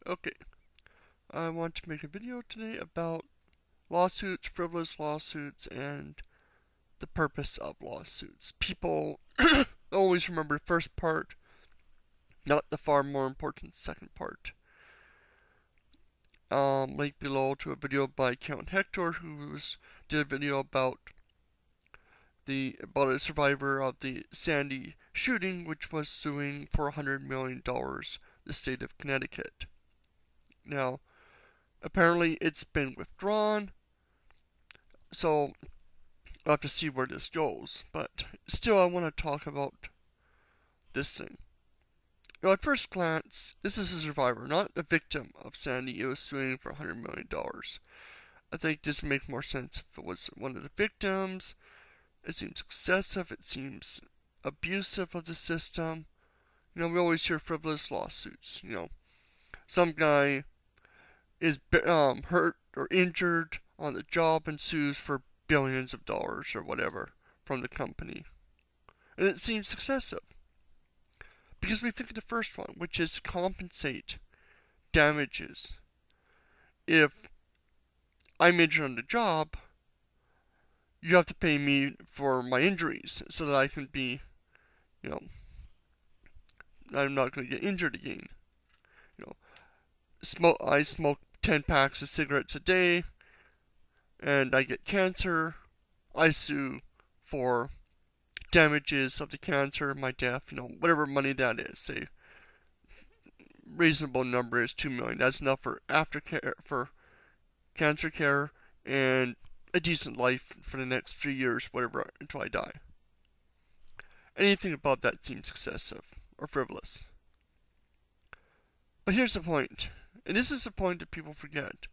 Okay, I want to make a video today about lawsuits, frivolous lawsuits, and the purpose of lawsuits. People always remember the first part, not the far more important second part. Link below to a video by Count Hector, did a video about a survivor of the Sandy shooting, which was suing for $100 million the state of Connecticut. Now, apparently it's been withdrawn, so I'll have to see where this goes. But still, I want to talk about this thing. At first glance, this is a survivor, not a victim of Sandy. It was suing for $100 million. I think this would make more sense if it was one of the victims. It seems excessive. It seems abusive of the system. We always hear frivolous lawsuits. Some guy is hurt or injured on the job and sues for billions of dollars or whatever from the company. And it seems excessive. Because we think of the first one, which is to compensate damages. If I'm injured on the job, you have to pay me for my injuries so that I can be, I'm not going to get injured again. I smoke 10 packs of cigarettes a day and I get cancer. I sue for damages of the cancer, my death, whatever money that is. Say, reasonable number is $2 million. That's enough for aftercare, for cancer care, and a decent life for the next few years, whatever, until I die. Anything above that seems excessive or frivolous. But here's the point, and this is the point that people forget.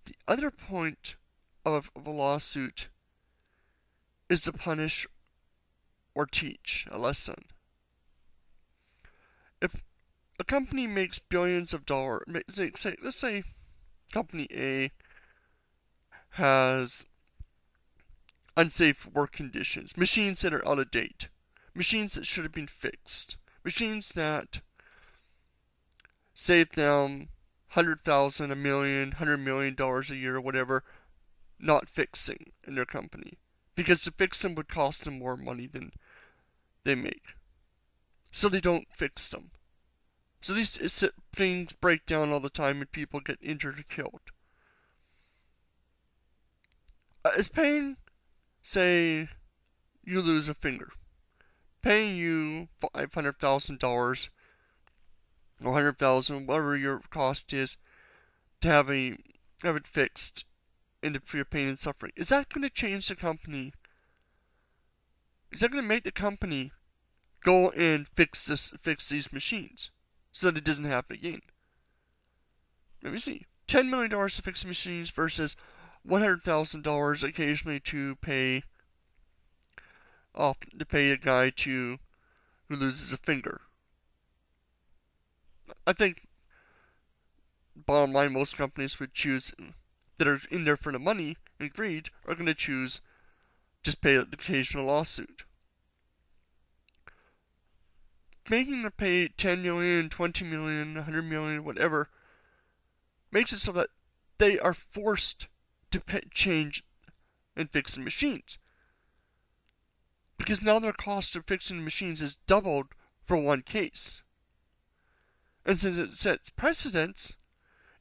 The other point of a lawsuit is to punish or teach a lesson. If a company makes billions of dollars, let's say company A has unsafe work conditions, machines that are out of date, machines that should have been fixed, machines that save them $100,000, $1 million, $100 million a year, or whatever, not fixing in their company. Because to fix them would cost them more money than they make. So they don't fix them. So these things break down all the time and people get injured or killed. Is paying, say, you lose a finger, paying you $500,000 or $100,000, whatever your cost is, to have it fixed and for your pain and suffering. Is that going to change the company? Is that going to make the company go and fix these machines so that it doesn't happen again? Let me see. $10 million to fix the machines versus $100,000 occasionally to pay a guy who loses a finger. I think, bottom line, most companies would choose, that are in there for the money and greed, are going to choose just pay the occasional lawsuit. Making them pay $10 million, $20 million, $100 million, whatever, makes it so that they are forced to change and fix the machines. Because now their cost of fixing the machines is doubled for one case. And since it sets precedents,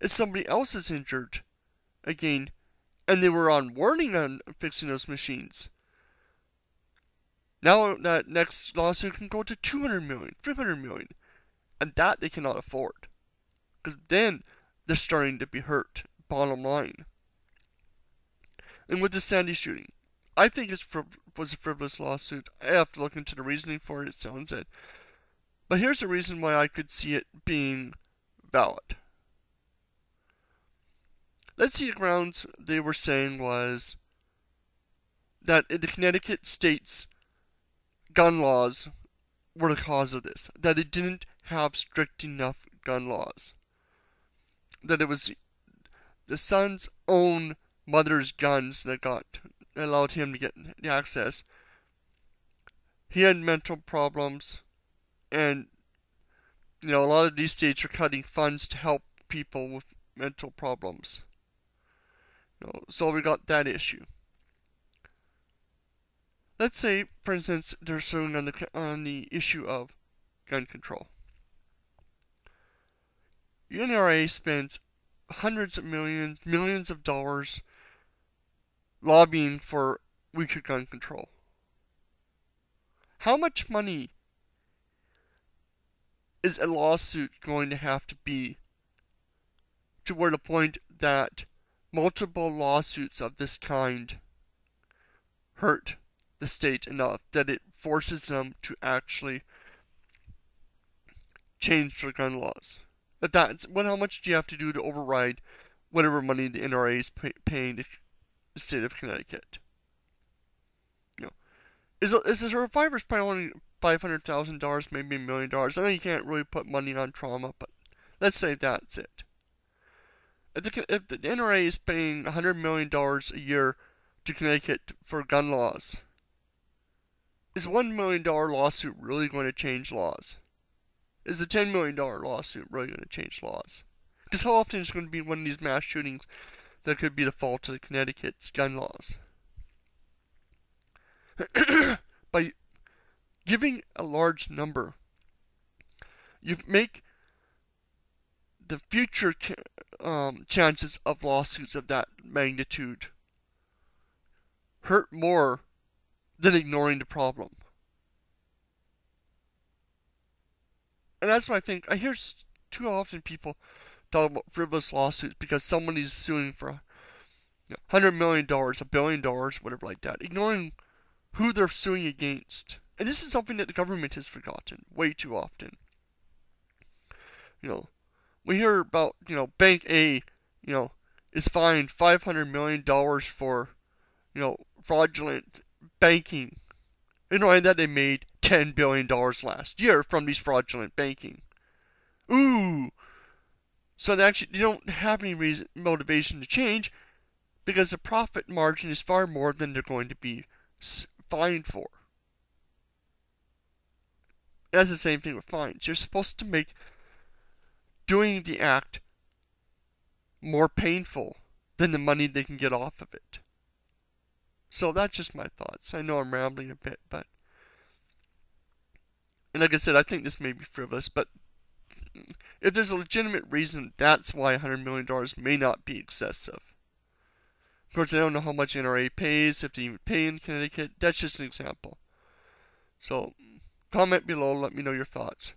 if somebody else is injured again, and they were on warning on fixing those machines, now that next lawsuit can go to $200 million, $300 million, and that they cannot afford. Because then they're starting to be hurt, bottom line. And with the Sandy shooting, I think it was a frivolous lawsuit. I have to look into the reasoning for it, it sounds it. But here's the reason why I could see it being valid. Let's see, the grounds they were saying was that the Connecticut state's gun laws were the cause of this. That it didn't have strict enough gun laws. That it was the son's own mother's guns that allowed him to get the access. He had mental problems, and a lot of these states are cutting funds to help people with mental problems. So we got that issue. Let's say, for instance, they're suing on the issue of gun control. The NRA spends hundreds of millions of dollars lobbying for weaker gun control. How much money is a lawsuit going to have to be to where the point that multiple lawsuits of this kind hurt the state enough that it forces them to actually change their gun laws? How much do you have to do to override whatever money the NRA is paying the state of Connecticut? Is a survivor's probably only $500,000, maybe $1 million? I know you can't really put money on trauma, but let's say that's it. If the NRA is paying $100 million a year to Connecticut for gun laws, is a $1 million lawsuit really going to change laws? Is a $10 million lawsuit really going to change laws? Because how often is it going to be one of these mass shootings that could be the fault of Connecticut's gun laws? By giving a large number, you make the future chances of lawsuits of that magnitude hurt more than ignoring the problem. And that's what I think. I hear too often people talk about frivolous lawsuits because somebody's suing for $100 million, $1 billion, whatever like that, ignoring who they're suing against. And this is something that the government has forgotten way too often. We hear about, Bank A, is fined $500 million for, fraudulent banking. And that they made $10 billion last year from these fraudulent banking. Ooh! So they don't have any motivation to change because the profit margin is far more than they're going to be fined for. That's the same thing with fines. You're supposed to make doing the act more painful than the money they can get off of it. So that's just my thoughts. I know I'm rambling a bit, but... And like I said, I think this may be frivolous, but if there's a legitimate reason, that's why $100 million may not be excessive. Of course, I don't know how much NRA pays, if they even pay in Connecticut. That's just an example. So, comment below, let me know your thoughts.